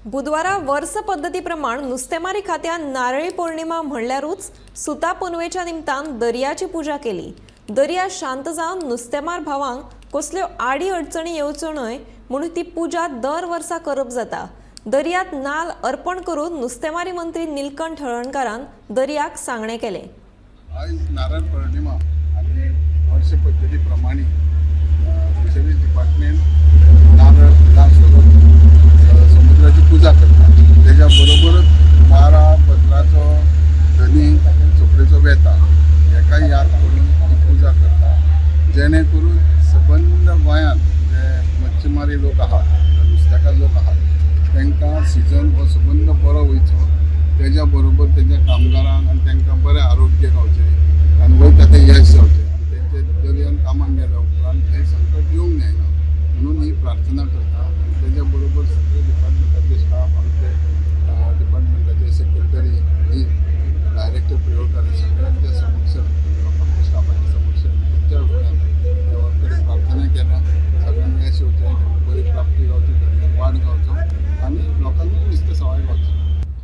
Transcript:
बुधवारा वर्स पद्धतीप्रमाण नुस्तेमारी खात्यान नारळी पौर्णिमा म्हणल्यारूच सुता पुनवेच्या निमतान दर्याची पूजा केली। दर्या शांत जावन नुस्तेमार भावांक कसल्यो आडी अडचणी येवच्यो न्हय म्हणून ती पूजा दर वर्सा करप जाता। दर्यात नाल अर्पण करून नुस्तेमारी मंत्री निलकंठ हळर्णकारान दर्याक सांगणे केले। आज नारळ पौर्णिमा आणि वर्ष पद्धती प्रमाणे फिशरीज डिपार्टमेंट नारळ फुलांसोबत समुद्राची पूजा करतात। त्याच्याबरोबरच वारा बदलाचो धनी चोपडेचो वेता हेका याद करून ही पूजा करतात, जेणे करून सबंद गोंयांत जे मच्छीमारी लोक आहात, नुस्तेकार लोक आहात तांकां सिजन हो सबंद बरो वयचो, त्याच्या बरोबर तेंच्या कामगारांक आनी तांकां बरें आरोग्य गावचें आनी वयता तें यश जावचें आनी तेंचे दर्यान कामाक गेल्या उपरांत थंय संकट येवंक जायना म्हणून ही प्रार्थना करता। आनी तेच्या बरोबर सगळे डिपार्टमेंटाचे